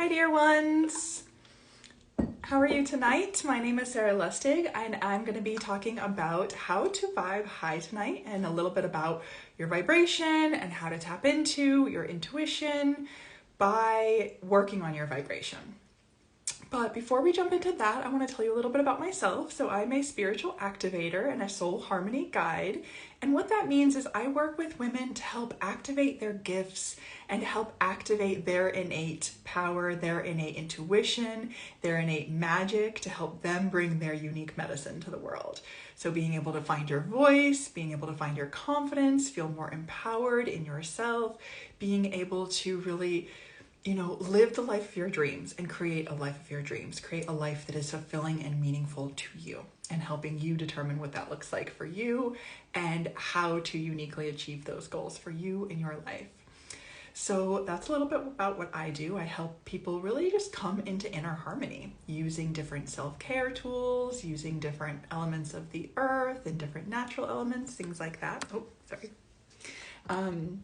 Hi dear ones! How are you tonight? My name is Sarah Lustig and I'm going to be talking about how to vibe high tonight and a little bit about your vibration and how to tap into your intuition by working on your vibration. But before we jump into that, I want to tell you a little bit about myself. So I'm a spiritual activator and a soul harmony guide. And what that means is I work with women to help activate their gifts and help activate their innate power, their innate intuition, their innate magic to help them bring their unique medicine to the world. So being able to find your voice, being able to find your confidence, feel more empowered in yourself, being able to really live the life of your dreams and create a life of your dreams. Create a life that is fulfilling and meaningful to you and helping you determine what that looks like for you and how to uniquely achieve those goals for you in your life. So that's a little bit about what I do. I help people really just come into inner harmony using different self-care tools, using different elements of the earth and different natural elements, things like that. And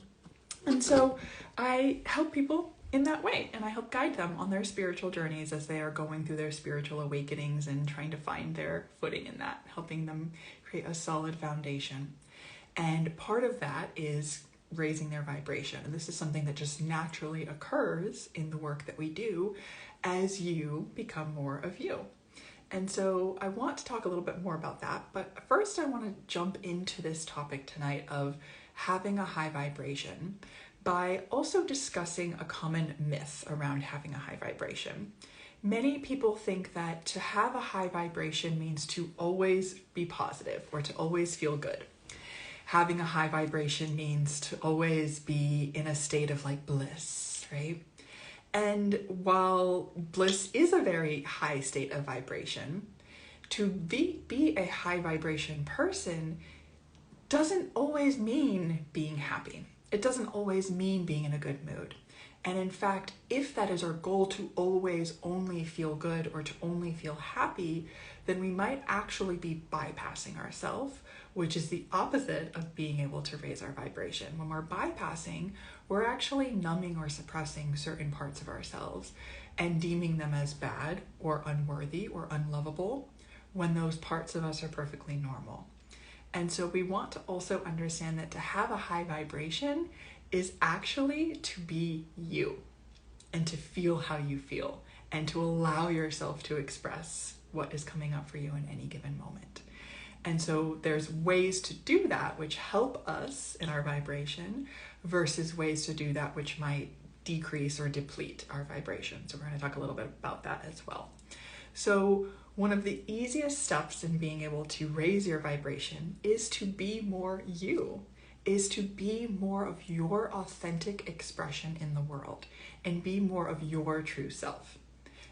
so I help people in that way, and I help guide them on their spiritual journeys as they are going through their spiritual awakenings and trying to find their footing in that, helping them create a solid foundation. And part of that is raising their vibration. And this is something that just naturally occurs in the work that we do as you become more of you. And so I want to talk a little bit more about that, but first I want to jump into this topic tonight of having a high vibration by also discussing a common myth around having a high vibration. Many people think that to have a high vibration means to always be positive or to always feel good. Having a high vibration means to always be in a state of bliss, right? And while bliss is a very high state of vibration, to be a high vibration person doesn't always mean being happy. It doesn't always mean being in a good mood. And in fact, if that is our goal to always only feel good or to only feel happy, then we might actually be bypassing ourselves, which is the opposite of being able to raise our vibration. When we're bypassing, we're actually numbing or suppressing certain parts of ourselves and deeming them as bad or unworthy or unlovable when those parts of us are perfectly normal. And so we want to also understand that to have a high vibration is actually to be you and to feel how you feel and to allow yourself to express what is coming up for you in any given moment. And so there's ways to do that which help us in our vibration versus ways to do that which might decrease or deplete our vibration. So we're going to talk a little bit about that as well. So one of the easiest steps in being able to raise your vibration is to be more you, is to be more of your authentic expression in the world and be more of your true self.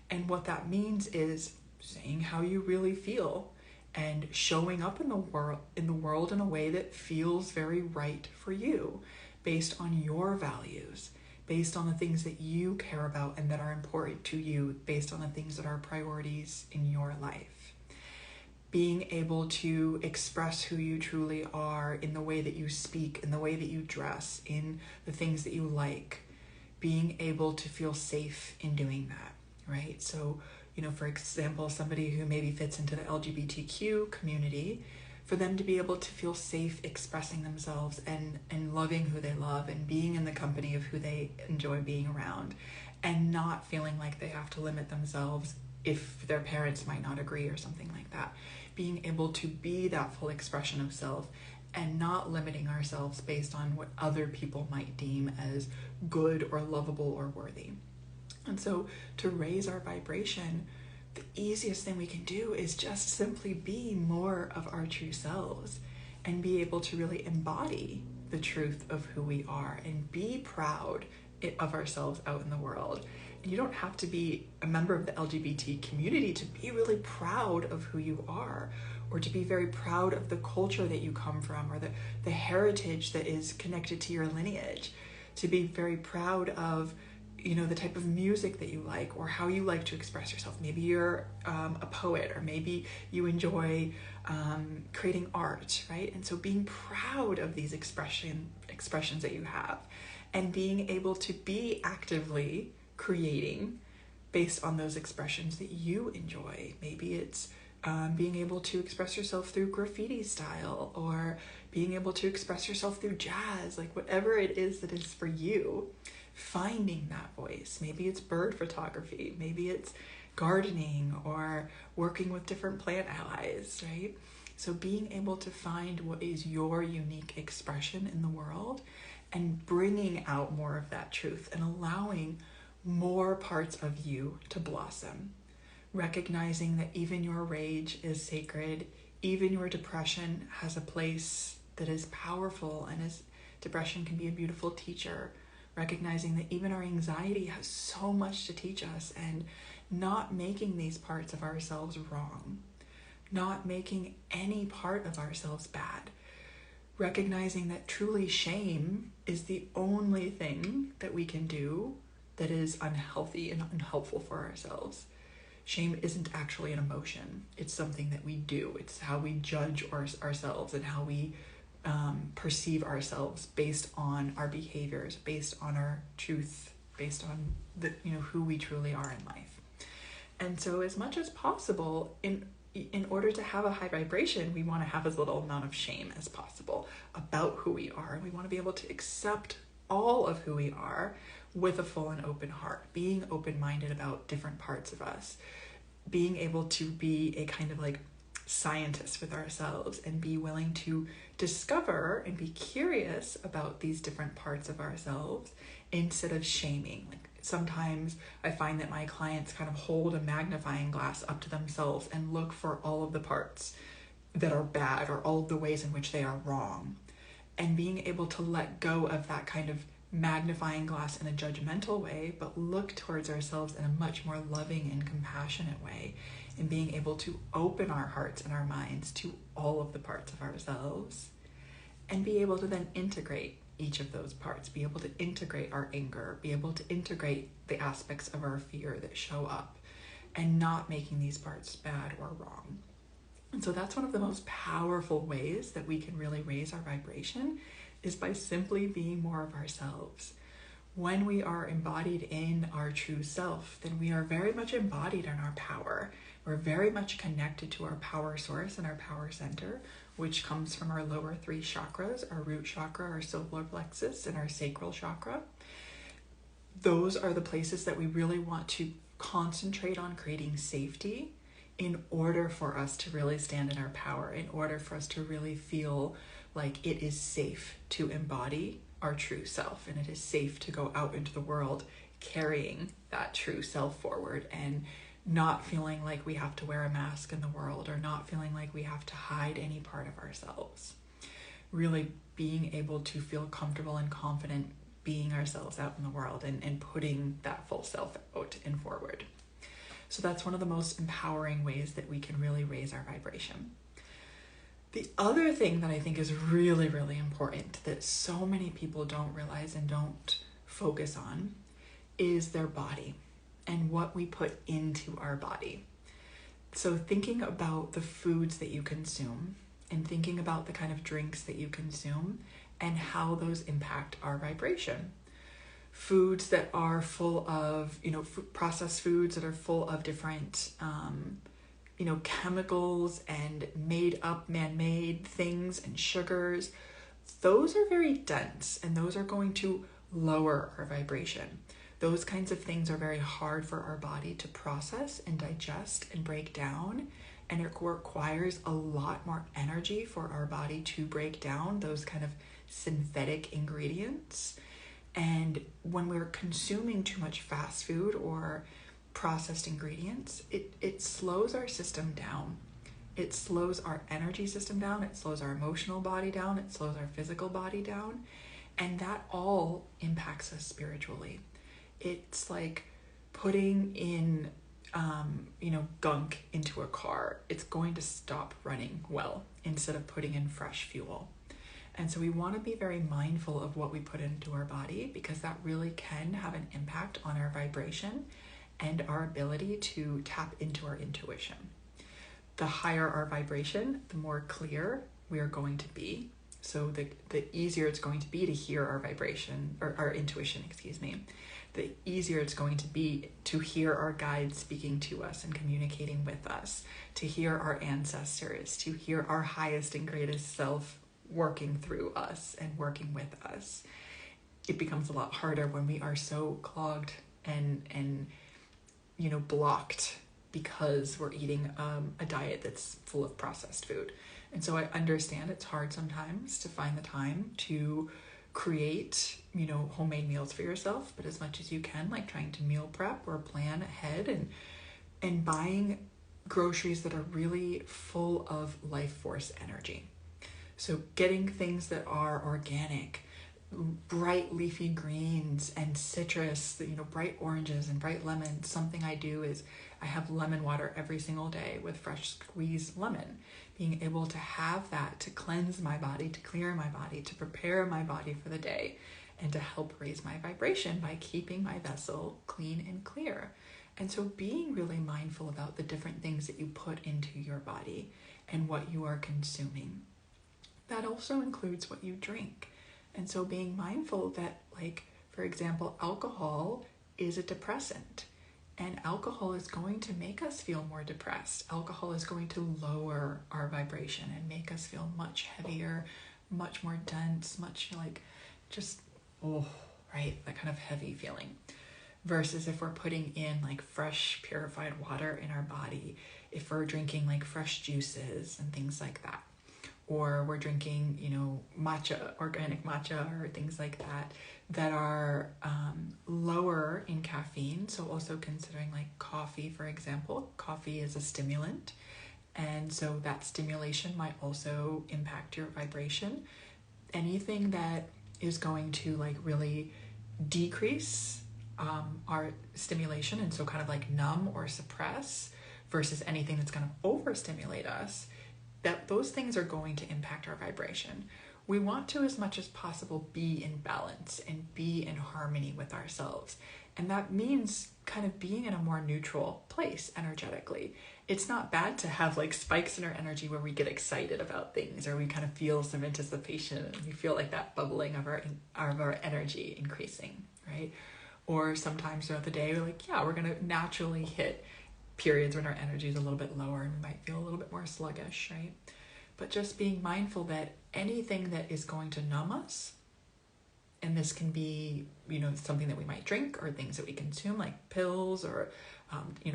And what that means is saying how you really feel and showing up in the world in a way that feels very right for you, based on your values, based on the things that you care about and that are important to you, based on the things that are priorities in your life. Being able to express who you truly are in the way that you speak, in the way that you dress, in the things that you like. Being able to feel safe in doing that, right? So, for example, somebody who maybe fits into the LGBTQ community, for them to be able to feel safe expressing themselves and loving who they love and being in the company of who they enjoy being around and not feeling like they have to limit themselves if their parents might not agree or something like that. Being able to be that full expression of self and not limiting ourselves based on what other people might deem as good or lovable or worthy. And so to raise our vibration, the easiest thing we can do is just simply be more of our true selves and be able to really embody the truth of who we are and be proud of ourselves out in the world. And you don't have to be a member of the LGBT community to be really proud of who you are, or to be very proud of the culture that you come from, or the heritage that is connected to your lineage, to be very proud of the type of music that you like or how you like to express yourself. Maybe you're a poet, or maybe you enjoy creating art, right? And so being proud of these expressions that you have and being able to be actively creating based on those expressions that you enjoy. Maybe it's being able to express yourself through graffiti style, or being able to express yourself through jazz, like whatever it is that is for you, finding that voice. Maybe it's bird photography, maybe it's gardening or working with different plant allies, right? So being able to find what is your unique expression in the world and bringing out more of that truth and allowing more parts of you to blossom. Recognizing that even your rage is sacred, even your depression has a place that is powerful, and as depression can be a beautiful teacher. Recognizing that even our anxiety has so much to teach us, and not making these parts of ourselves wrong, not making any part of ourselves bad. Recognizing that truly shame is the only thing that we can do that is unhealthy and unhelpful for ourselves. Shame isn't actually an emotion. It's something that we do. It's how we judge ourselves and how we perceive ourselves based on our behaviors, based on our truth, based on who we truly are in life. And so as much as possible, in order to have a high vibration, we want to have as little amount of shame as possible about who we are. We want to be able to accept all of who we are with a full and open heart, being open-minded about different parts of us, being able to be a kind of like scientist with ourselves and be willing to discover and be curious about these different parts of ourselves instead of shaming. Like sometimes I find that my clients kind of hold a magnifying glass up to themselves and look for all of the parts that are bad or all of the ways in which they are wrong. And being able to let go of that kind of magnifying glass in a judgmental way, but look towards ourselves in a much more loving and compassionate way, and being able to open our hearts and our minds to all of the parts of ourselves, and be able to then integrate each of those parts, be able to integrate our anger, be able to integrate the aspects of our fear that show up, and not making these parts bad or wrong. And so that's one of the most powerful ways that we can really raise our vibration, is by simply being more of ourselves. When we are embodied in our true self, then we are very much embodied in our power. We're very much connected to our power source and our power center, which comes from our lower 3 chakras, our root chakra, our solar plexus, and our sacral chakra. Those are the places that we really want to concentrate on creating safety in order for us to really stand in our power, in order for us to really feel like it is safe to embody our true self, and it is safe to go out into the world carrying that true self forward, and not feeling like we have to wear a mask in the world, or not feeling like we have to hide any part of ourselves. Really being able to feel comfortable and confident being ourselves out in the world, and putting that full self out and forward. So that's one of the most empowering ways that we can really raise our vibration. The other thing that I think is really, really important that so many people don't realize and don't focus on is their body and what we put into our body. So thinking about the foods that you consume, and thinking about the kind of drinks that you consume and how those impact our vibration. Foods that are full of, processed foods that are full of different, chemicals and made up, man-made things and sugars, those are very dense, and those are going to lower our vibration. Those kinds of things are very hard for our body to process and digest and break down, and it requires a lot more energy for our body to break down those kind of synthetic ingredients. And when we're consuming too much fast food or processed ingredients, it slows our system down. It slows our energy system down, it slows our emotional body down, it slows our physical body down, and that all impacts us spiritually. It's like putting in gunk into a car. It's going to stop running well instead of putting in fresh fuel. And so we want to be very mindful of what we put into our body, because that really can have an impact on our vibration and our ability to tap into our intuition. The higher our vibration, the more clear we are going to be. So the easier it's going to be to hear our vibration, or our intuition, the easier it's going to be to hear our guides speaking to us and communicating with us, to hear our ancestors, to hear our highest and greatest self working through us and working with us. It becomes a lot harder when we are so clogged and blocked because we're eating a diet that's full of processed food. And so I understand it's hard sometimes to find the time to create, homemade meals for yourself, but as much as you can, like trying to meal prep or plan ahead and buying groceries that are really full of life force energy. So getting things that are organic, bright leafy greens and citrus, bright oranges and bright lemons. Something I do is I have lemon water every single day with fresh squeezed lemon. Being able to have that to cleanse my body, to clear my body, to prepare my body for the day, and to help raise my vibration by keeping my vessel clean and clear. And so being really mindful about the different things that you put into your body and what you are consuming. That also includes what you drink. And so being mindful that, like, for example, alcohol is a depressant. And alcohol is going to make us feel more depressed. Alcohol is going to lower our vibration and make us feel much heavier, much more dense, much like just, right? That kind of heavy feeling. Versus if we're putting in like fresh, purified water in our body, if we're drinking like fresh juices and things like that, or we're drinking, matcha, organic matcha or things like that are lower in caffeine. So also considering like coffee, for example. Coffee is a stimulant. And so that stimulation might also impact your vibration. Anything that is going to like really decrease our stimulation, and so kind of like numb or suppress, versus anything that's going to overstimulate us, that those things are going to impact our vibration. We want to, as much as possible, be in balance and be in harmony with ourselves. And that means kind of being in a more neutral place energetically. It's not bad to have like spikes in our energy where we get excited about things, or we kind of feel some anticipation and we feel like that bubbling of our energy increasing, right? Or sometimes throughout the day, we're like, we're going to naturally hit periods when our energy is a little bit lower and we might feel a little bit more sluggish, right? But just being mindful that anything that is going to numb us, and this can be, something that we might drink or things that we consume like pills or,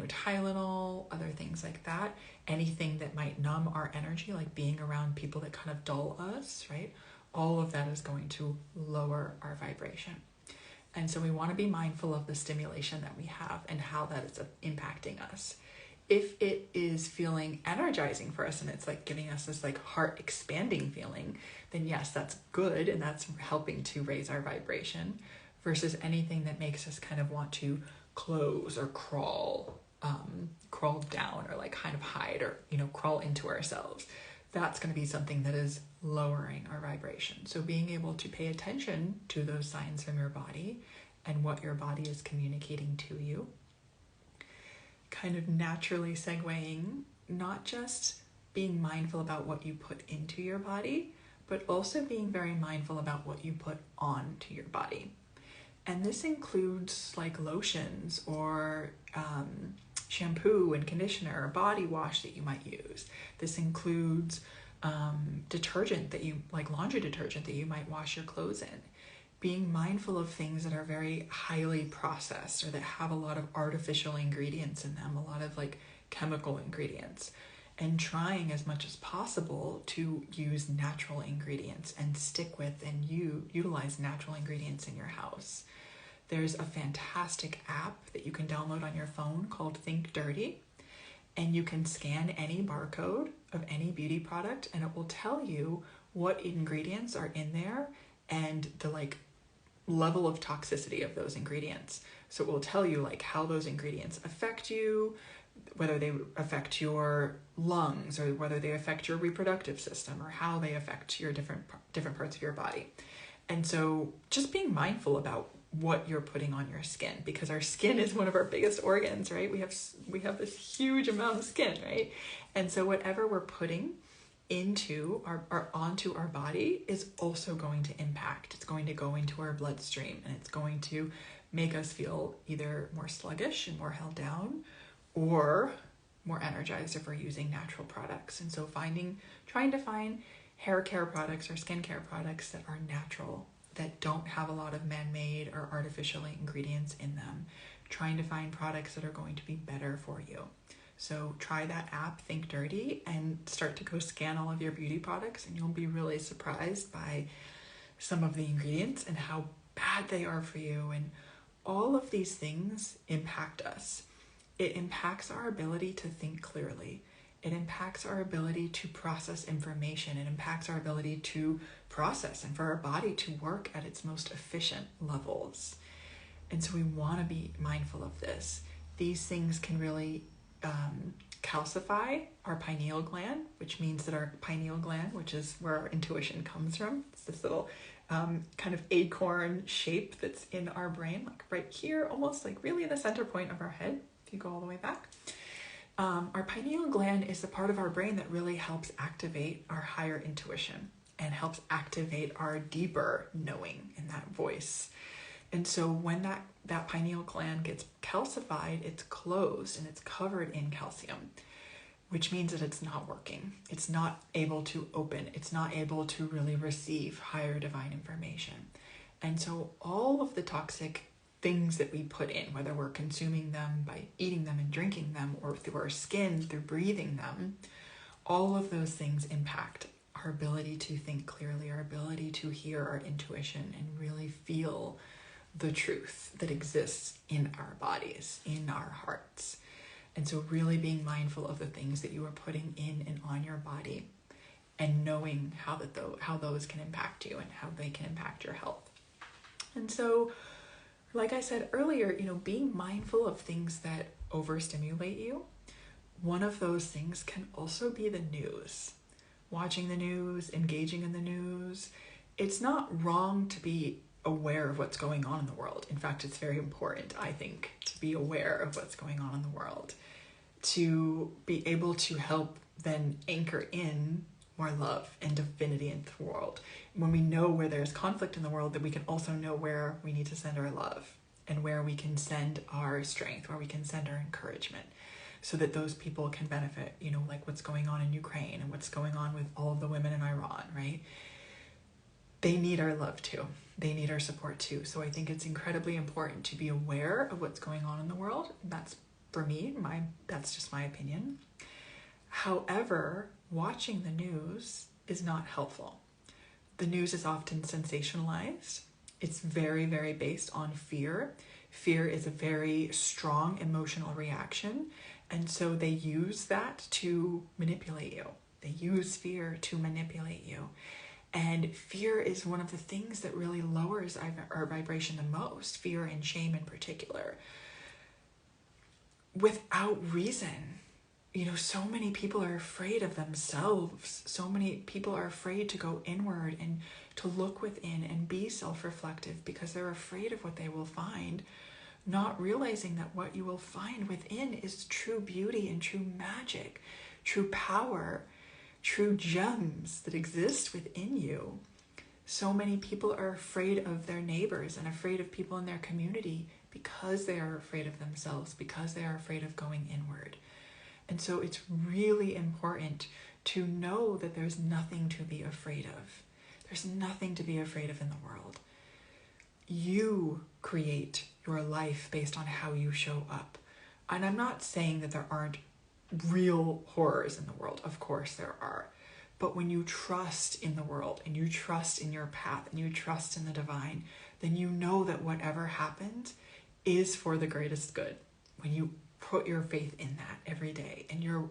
Tylenol, other things like that, anything that might numb our energy, like being around people that kind of dull us, right? All of that is going to lower our vibration. And so we want to be mindful of the stimulation that we have and how that is impacting us. If it is feeling energizing for us and it's like giving us this like heart expanding feeling, then yes, that's good and that's helping to raise our vibration, versus anything that makes us kind of want to close or crawl down or like kind of hide or, crawl into ourselves. That's going to be something that is lowering our vibration. So being able to pay attention to those signs from your body and what your body is communicating to you. Kind of naturally segueing, not just being mindful about what you put into your body, but also being very mindful about what you put onto your body. And this includes like lotions or shampoo and conditioner or body wash that you might use. This includes detergent that you like, laundry detergent that you might wash your clothes in. Being mindful of things that are very highly processed or that have a lot of artificial ingredients in them, a lot of like chemical ingredients, and trying as much as possible to use natural ingredients and stick with and utilize natural ingredients in your house. There's a fantastic app that you can download on your phone called Think Dirty, and you can scan any barcode of any beauty product and it will tell you what ingredients are in there and the like level of toxicity of those ingredients. So it will tell you like how those ingredients affect you, whether they affect your lungs or whether they affect your reproductive system or how they affect your different parts of your body. And so just being mindful about what you're putting on your skin, because our skin is one of our biggest organs, right? We have this huge amount of skin, right? And so whatever we're putting into onto our body is also going to impact. It's going to go into our bloodstream and it's going to make us feel either more sluggish and more held down, or more energized if we're using natural products. And so trying to find hair care products or skincare products that are natural, that don't have a lot of man-made or artificial ingredients in them. Trying to find products that are going to be better for you. So try that app, Think Dirty, and start to go scan all of your beauty products, and you'll be really surprised by some of the ingredients and how bad they are for you. And all of these things impact us. It impacts our ability to think clearly. It impacts our ability to process information. It impacts our ability to process and for our body to work at its most efficient levels. And so we want to be mindful of this. These things can really calcify our pineal gland, which means that our pineal gland, which is where our intuition comes from, it's this little kind of acorn shape that's in our brain, like right here, almost like really in the center point of our head, if you go all the way back. Our pineal gland is the part of our brain that really helps activate our higher intuition and helps activate our deeper knowing in that voice. And so when that pineal gland gets calcified, it's closed and it's covered in calcium, which means that it's not working. It's not able to open. It's not able to really receive higher divine information. And so all of the toxic things that we put in, whether we're consuming them by eating them and drinking them, or through our skin, through breathing them, all of those things impact our ability to think clearly, our ability to hear our intuition and really feel the truth that exists in our bodies, in our hearts. And so really being mindful of the things that you are putting in and on your body, and knowing how those can impact you and how they can impact your health. And so, like I said earlier, being mindful of things that overstimulate you. One of those things can also be the news. Watching the news, engaging in the news. It's not wrong to be aware of what's going on in the world. In fact, it's very important, I think, to be aware of what's going on in the world, to be able to help then anchor in more love and divinity into the world. When we know where there's conflict in the world, that we can also know where we need to send our love and where we can send our strength, where we can send our encouragement, so that those people can benefit, like what's going on in Ukraine and what's going on with all of the women in Iran, right? They need our love too. They need our support too. So I think it's incredibly important to be aware of what's going on in the world. That's, for me, that's just my opinion. However, watching the news is not helpful. The news is often sensationalized. It's very, very based on fear. Fear is a very strong emotional reaction. And so they use that to manipulate you. They use fear to manipulate you. And fear is one of the things that really lowers our vibration the most, fear and shame in particular. Without reason, so many people are afraid of themselves. So many people are afraid to go inward and to look within and be self-reflective because they're afraid of what they will find, not realizing that what you will find within is true beauty and true magic, true power, true gems that exist within you. So many people are afraid of their neighbors and afraid of people in their community because they are afraid of themselves, because they are afraid of going inward. And so it's really important to know that there's nothing to be afraid of. There's nothing to be afraid of in the world. You create your life based on how you show up. And I'm not saying that there aren't real horrors in the world. Of course there are. But when you trust in the world and you trust in your path and you trust in the divine, then you know that whatever happens is for the greatest good. When you put your faith in that every day and you're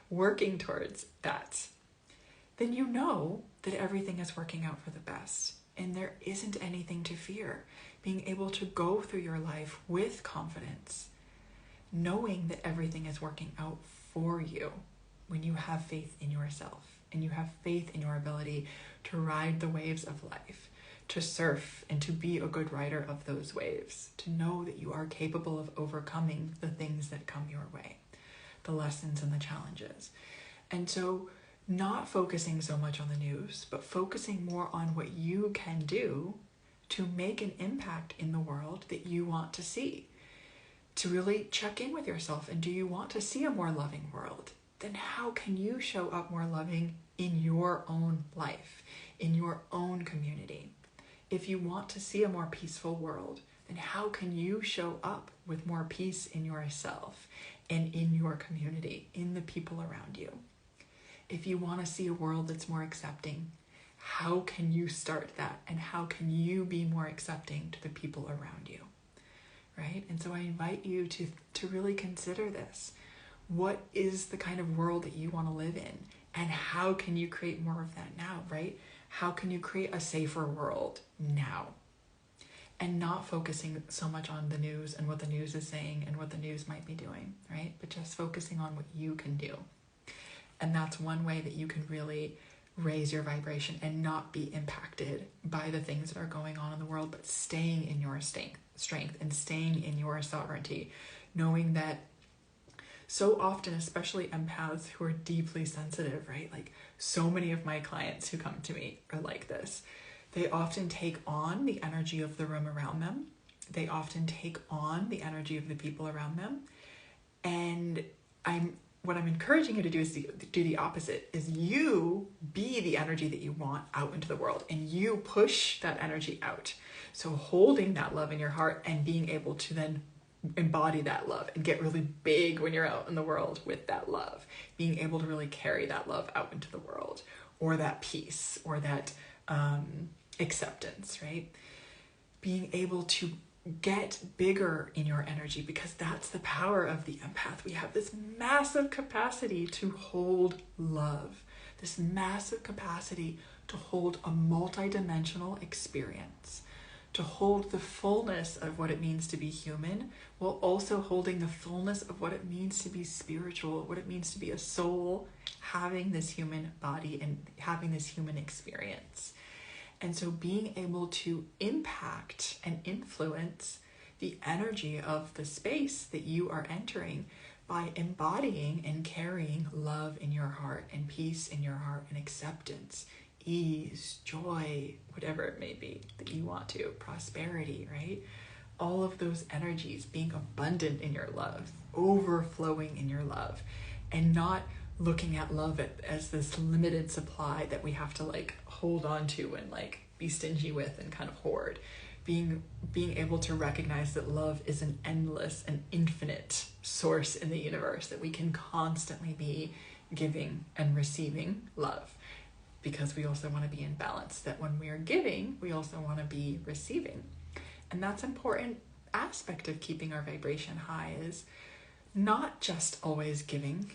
working towards that, then you know that everything is working out for the best and there isn't anything to fear. Being able to go through your life with confidence, knowing that everything is working out for you when you have faith in yourself and you have faith in your ability to ride the waves of life, to surf and to be a good rider of those waves, to know that you are capable of overcoming the things that come your way, the lessons and the challenges. And so not focusing so much on the news, but focusing more on what you can do to make an impact in the world that you want to see. To really check in with yourself, and do you want to see a more loving world? Then how can you show up more loving in your own life, in your own community? If you want to see a more peaceful world, then how can you show up with more peace in yourself and in your community, in the people around you? If you want to see a world that's more accepting, how can you start that? And how can you be more accepting to the people around you? Right? And so I invite you to really consider this. What is the kind of world that you want to live in? And how can you create more of that now, right? How can you create a safer world now? And not focusing so much on the news and what the news is saying and what the news might be doing, right? But just focusing on what you can do. And that's one way that you can really raise your vibration and not be impacted by the things that are going on in the world, but staying in your strength and staying in your sovereignty, knowing that so often, especially empaths who are deeply sensitive, right? Like so many of my clients who come to me are like this. They often take on the energy of the room around them. They often take on the energy of the people around them. And what I'm encouraging you to do is do the opposite, is you be the energy that you want out into the world, and you push that energy out. So holding that love in your heart and being able to then embody that love and get really big when you're out in the world with that love, being able to really carry that love out into the world, or that peace, or that acceptance, right? Being able to get bigger in your energy, because that's the power of the empath. We have this massive capacity to hold love, this massive capacity to hold a multidimensional experience, to hold the fullness of what it means to be human, while also holding the fullness of what it means to be spiritual, what it means to be a soul, having this human body and having this human experience. And so being able to impact and influence the energy of the space that you are entering by embodying and carrying love in your heart and peace in your heart and acceptance, ease, joy, whatever it may be that you want to, prosperity, right? All of those energies, being abundant in your love, overflowing in your love, and not looking at love as this limited supply that we have to like hold on to and like be stingy with and kind of hoard. Being able to recognize that love is an endless and infinite source in the universe, that we can constantly be giving and receiving love, because we also want to be in balance, that when we are giving, we also want to be receiving. And that's an important aspect of keeping our vibration high, is not just always giving,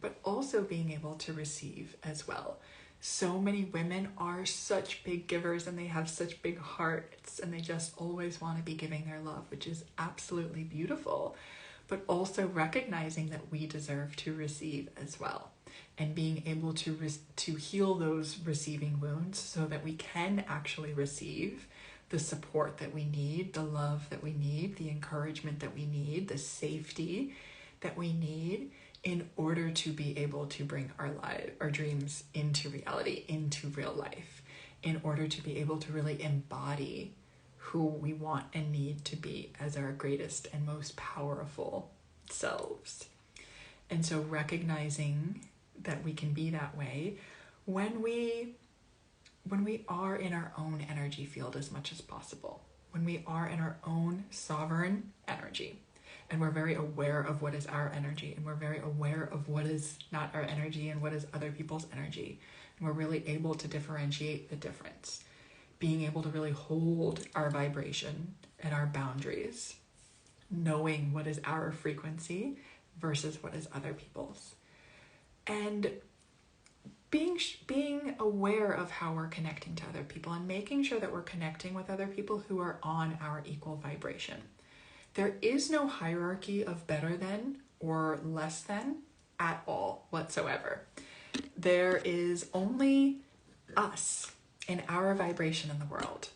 but also being able to receive as well. So many women are such big givers, and they have such big hearts, and they just always want to be giving their love, which is absolutely beautiful, but also recognizing that we deserve to receive as well, and being able to heal those receiving wounds so that we can actually receive the support that we need, the love that we need, the encouragement that we need, the safety that we need, in order to be able to bring our dreams into reality, into real life, in order to be able to really embody who we want and need to be as our greatest and most powerful selves. And so recognizing that we can be that way when we are in our own energy field as much as possible, when we are in our own sovereign energy, and we're very aware of what is our energy, and we're very aware of what is not our energy and what is other people's energy, and we're really able to differentiate the difference, being able to really hold our vibration and our boundaries, knowing what is our frequency versus what is other people's, and being aware of how we're connecting to other people, and making sure that we're connecting with other people who are on our equal vibration. There is no hierarchy of better than or less than at all whatsoever. There is only us and our vibration in the world,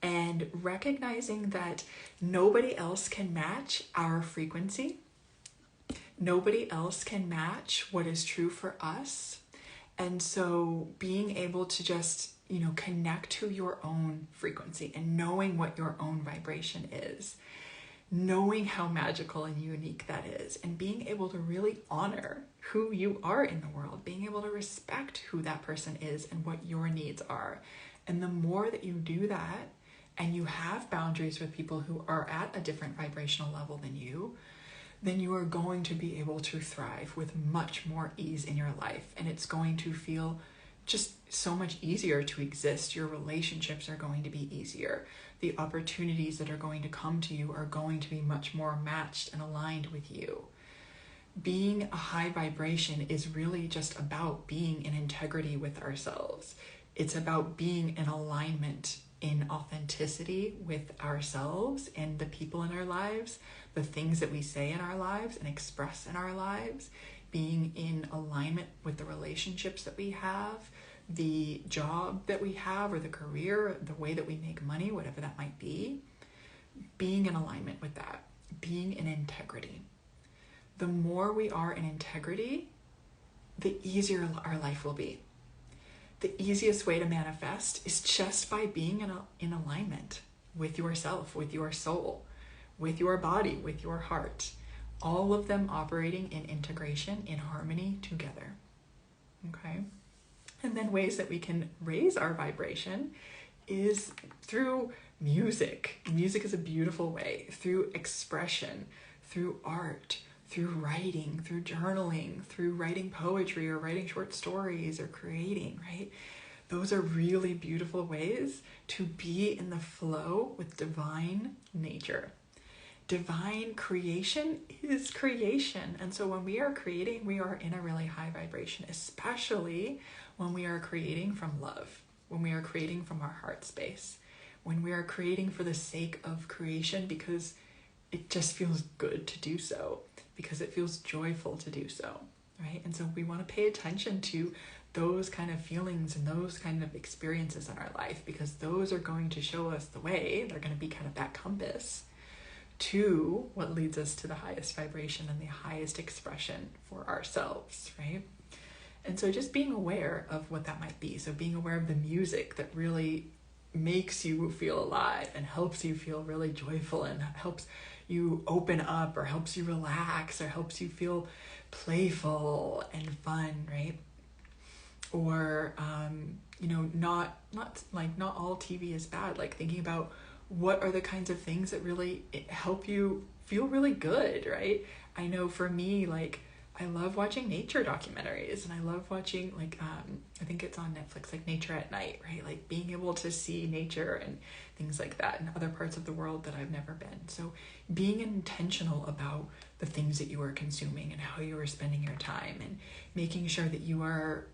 and recognizing that nobody else can match our frequency. Nobody else can match what is true for us. And so being able to just, connect to your own frequency and knowing what your own vibration is, knowing how magical and unique that is, and being able to really honor who you are in the world, being able to respect who that person is and what your needs are. And the more that you do that, and you have boundaries with people who are at a different vibrational level than you, then you are going to be able to thrive with much more ease in your life. And it's going to feel just so much easier to exist. Your relationships are going to be easier. The opportunities that are going to come to you are going to be much more matched and aligned with you. Being a high vibration is really just about being in integrity with ourselves. It's about being in alignment, in authenticity with ourselves and the people in our lives, the things that we say in our lives and express in our lives, being in alignment with the relationships that we have, the job that we have, or the career, the way that we make money, whatever that might be, being in alignment with that, being in integrity. The more we are in integrity, the easier our life will be. The easiest way to manifest is just by being in alignment with yourself, with your soul, with your body, with your heart. All of them operating in integration, in harmony together. Okay? And then ways that we can raise our vibration is through music. Music is a beautiful way. Through expression, through art, through writing, through journaling, through writing poetry or writing short stories or creating, right? Those are really beautiful ways to be in the flow with divine nature. Divine creation is creation. And so when we are creating, we are in a really high vibration, especially when we are creating from love, when we are creating from our heart space, when we are creating for the sake of creation because it just feels good to do so, because it feels joyful to do so, right? And so we want to pay attention to those kind of feelings and those kind of experiences in our life, because those are going to show us the way. They're going to be kind of that compass to what leads us to the highest vibration and the highest expression for ourselves, right? And so just being aware of what that might be. So being aware of the music that really makes you feel alive and helps you feel really joyful and helps you open up or helps you relax or helps you feel playful and fun, right? Or, not all TV is bad. Like thinking about what are the kinds of things that really help you feel really good, right? I know for me, like, I love watching nature documentaries, and I love watching, I think it's on Netflix, like Nature at Night, right? Like being able to see nature and things like that in other parts of the world that I've never been. So being intentional about the things that you are consuming and how you are spending your time, and making sure that you are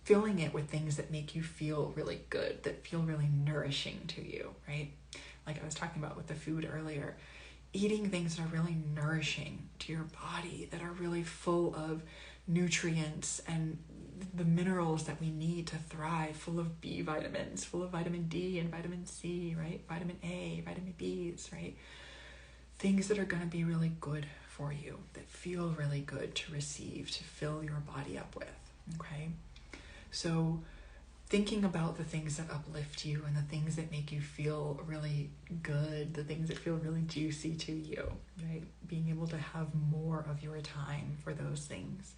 filling it with things that make you feel really good, that feel really nourishing to you, right? Like I was talking about with the food earlier, eating things that are really nourishing to your body, that are really full of nutrients and the minerals that we need to thrive, full of B vitamins, full of vitamin D and vitamin C, right? Vitamin A, vitamin Bs, right? Things that are going to be really good for you, that feel really good to receive, to fill your body up with, okay? So thinking about the things that uplift you and the things that make you feel really good, the things that feel really juicy to you, right? Being able to have more of your time for those things.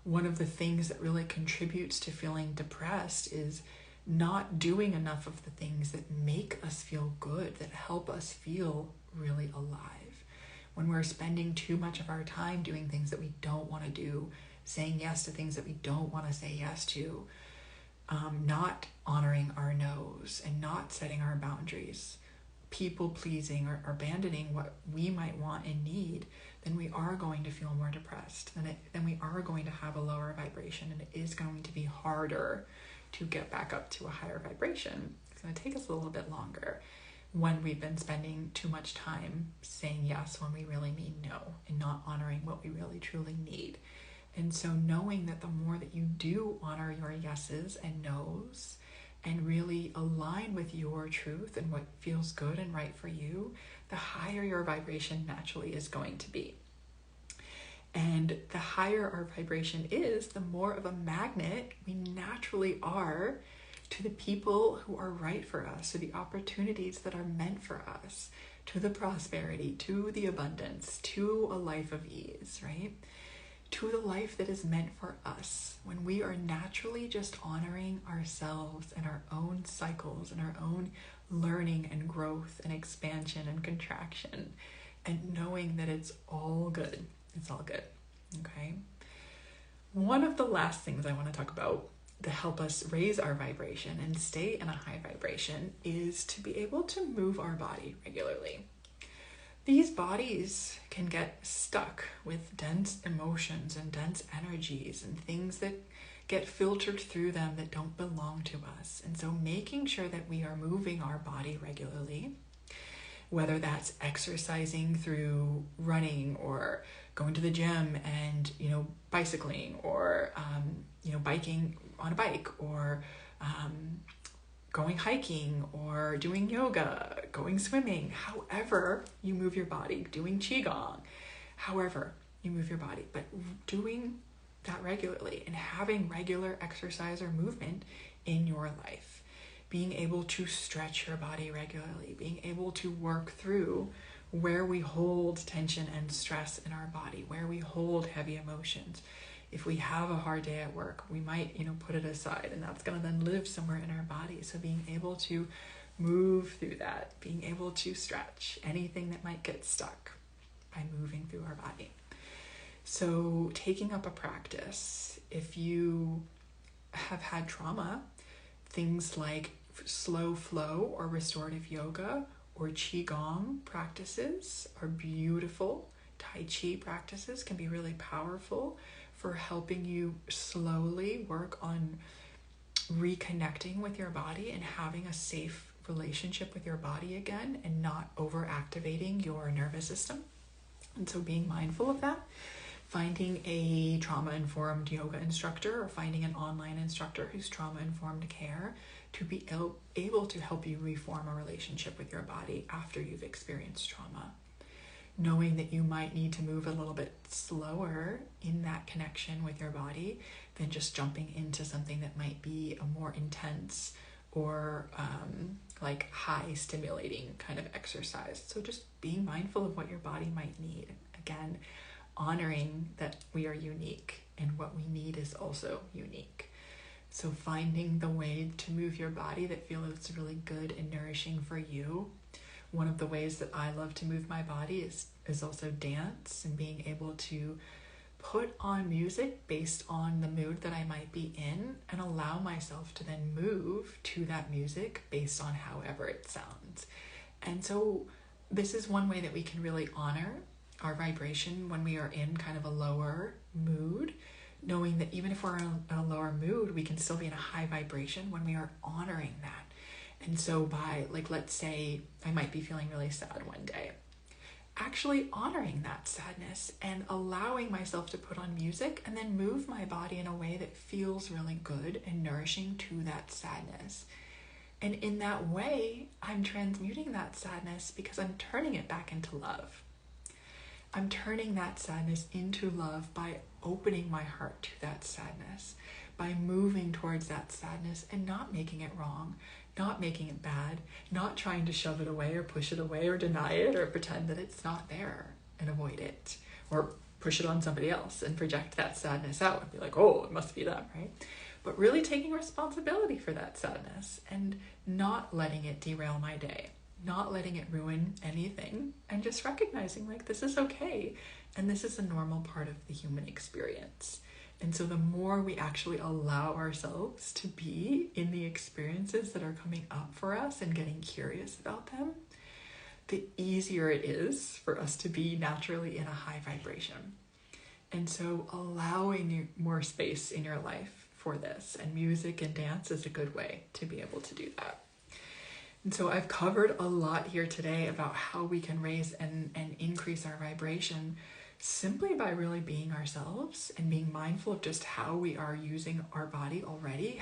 One of the things that really contributes to feeling depressed is not doing enough of the things that make us feel good, that help us feel really alive. When we're spending too much of our time doing things that we don't want to do, saying yes to things that we don't want to say yes to, not honoring our no's and not setting our boundaries, people pleasing or abandoning what we might want and need, then we are going to feel more depressed. Then we are going to have a lower vibration, and it is going to be harder to get back up to a higher vibration. It's going to take us a little bit longer when we've been spending too much time saying yes when we really mean no, and not honoring what we really truly need. And so knowing that the more that you do honor your yeses and nos and really align with your truth and what feels good and right for you, the higher your vibration naturally is going to be. And the higher our vibration is, the more of a magnet we naturally are to the people who are right for us, to the opportunities that are meant for us, to the prosperity, to the abundance, to a life of ease, right? To the life that is meant for us, when we are naturally just honoring ourselves and our own cycles and our own learning and growth and expansion and contraction, and knowing that it's all good. It's all good, okay? One of the last things I want to talk about to help us raise our vibration and stay in a high vibration is to be able to move our body regularly. These bodies can get stuck with dense emotions and dense energies and things that get filtered through them that don't belong to us. And so making sure that we are moving our body regularly, whether that's exercising through running or going to the gym and, bicycling or, biking on a bike or going hiking or doing yoga, going swimming, however you move your body, doing qigong, however you move your body, but doing that regularly and having regular exercise or movement in your life, being able to stretch your body regularly, being able to work through where we hold tension and stress in our body, where we hold heavy emotions. If we have a hard day at work, we might, put it aside, and that's going to then live somewhere in our body. So being able to move through that, being able to stretch anything that might get stuck by moving through our body. So taking up a practice, if you have had trauma, things like slow flow or restorative yoga or qigong practices are beautiful. Tai Chi practices can be really powerful for helping you slowly work on reconnecting with your body and having a safe relationship with your body again and not over-activating your nervous system. And so being mindful of that, finding a trauma-informed yoga instructor or finding an online instructor who's trauma-informed care to be able to help you reform a relationship with your body after you've experienced trauma. Knowing that you might need to move a little bit slower in that connection with your body than just jumping into something that might be a more intense or like high stimulating kind of exercise. So just being mindful of what your body might need. Again, honoring that we are unique and what we need is also unique. So finding the way to move your body that feels really good and nourishing for you. One of the ways that I love to move my body is also dance and being able to put on music based on the mood that I might be in and allow myself to then move to that music based on however it sounds. And so this is one way that we can really honor our vibration when we are in kind of a lower mood, knowing that even if we're in a lower mood, we can still be in a high vibration when we are honoring that. And so by, let's say I might be feeling really sad one day, actually honoring that sadness and allowing myself to put on music and then move my body in a way that feels really good and nourishing to that sadness. And in that way, I'm transmuting that sadness because I'm turning it back into love. I'm turning that sadness into love by opening my heart to that sadness, by moving towards that sadness and not making it wrong, not making it bad, not trying to shove it away or push it away or deny it or pretend that it's not there and avoid it or push it on somebody else and project that sadness out and be like, oh, it must be them, right? But really taking responsibility for that sadness and not letting it derail my day, not letting it ruin anything, and just recognizing this is okay and this is a normal part of the human experience. And so the more we actually allow ourselves to be in the experiences that are coming up for us and getting curious about them, the easier it is for us to be naturally in a high vibration. And so allowing more space in your life for this, and music and dance is a good way to be able to do that. And so I've covered a lot here today about how we can raise and increase our vibration simply by really being ourselves and being mindful of just how we are using our body already,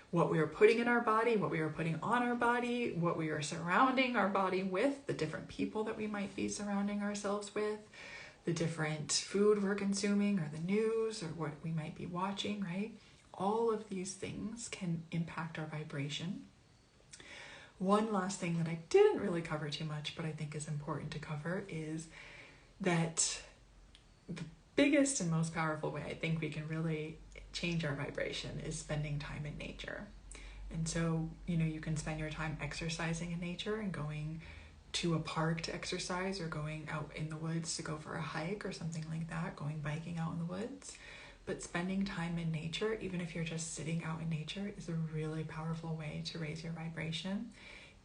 what we are putting in our body, what we are putting on our body, what we are surrounding our body with, the different people that we might be surrounding ourselves with, the different food we're consuming or the news or what we might be watching, right? all of these things can impact our vibration. One last thing that I didn't really cover too much, but I think is important to cover, is that the biggest and most powerful way I think we can really change our vibration is spending time in nature. And so, you can spend your time exercising in nature and going to a park to exercise, or going out in the woods to go for a hike or something like that, going biking out in the woods. But spending time in nature, even if you're just sitting out in nature, is a really powerful way to raise your vibration.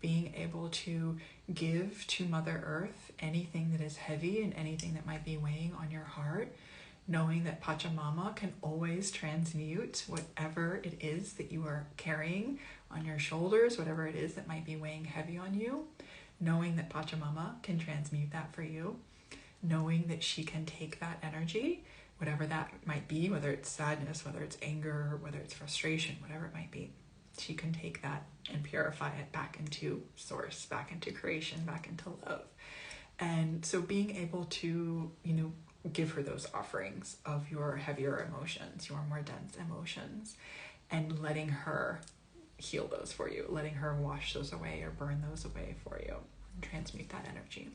Being able to give to Mother Earth anything that is heavy and anything that might be weighing on your heart, knowing that Pachamama can always transmute whatever it is that you are carrying on your shoulders, whatever it is that might be weighing heavy on you, knowing that Pachamama can transmute that for you, knowing that she can take that energy, whatever that might be, whether it's sadness, whether it's anger, whether it's frustration, whatever it might be, she can take that and purify it back into source, back into creation, back into love. And so being able to, give her those offerings of your heavier emotions, your more dense emotions, and letting her heal those for you, letting her wash those away or burn those away for you and transmute that energy.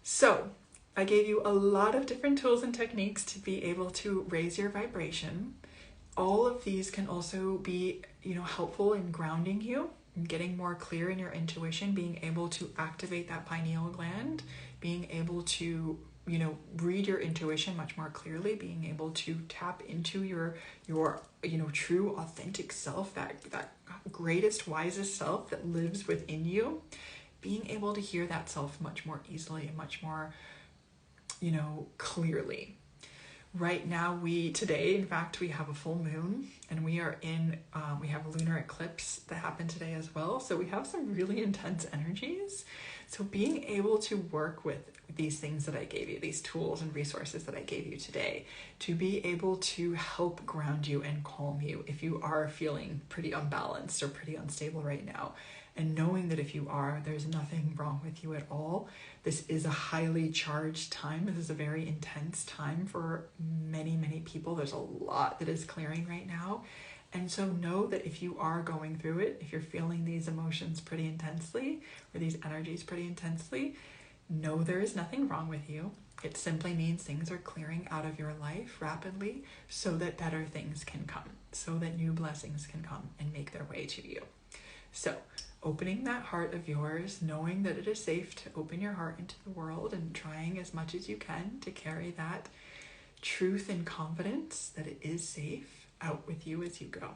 So I gave you a lot of different tools and techniques to be able to raise your vibration. All of these can also be, helpful in grounding you, and getting more clear in your intuition, being able to activate that pineal gland, being able to, read your intuition much more clearly, being able to tap into your true authentic self, that greatest, wisest self that lives within you, being able to hear that self much more easily and much more, clearly. Right now, today, in fact, we have a full moon, and we are we have a lunar eclipse that happened today as well. So we have some really intense energies. So being able to work with these things that I gave you, these tools and resources that I gave you today, to be able to help ground you and calm you if you are feeling pretty unbalanced or pretty unstable right now. And knowing that if you are, there's nothing wrong with you at all. This is a highly charged time. This is a very intense time for many, many people. There's a lot that is clearing right now. And so know that if you are going through it, if you're feeling these emotions pretty intensely, or these energies pretty intensely, know there is nothing wrong with you. It simply means things are clearing out of your life rapidly so that better things can come, so that new blessings can come and make their way to you. So opening that heart of yours, knowing that it is safe to open your heart into the world, and trying as much as you can to carry that truth and confidence that it is safe out with you as you go.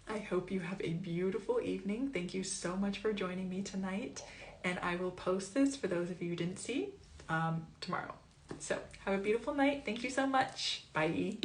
I hope you have a beautiful evening. Thank you so much for joining me tonight. And I will post this, for those of you who didn't see, tomorrow. So have a beautiful night. Thank you so much. Bye.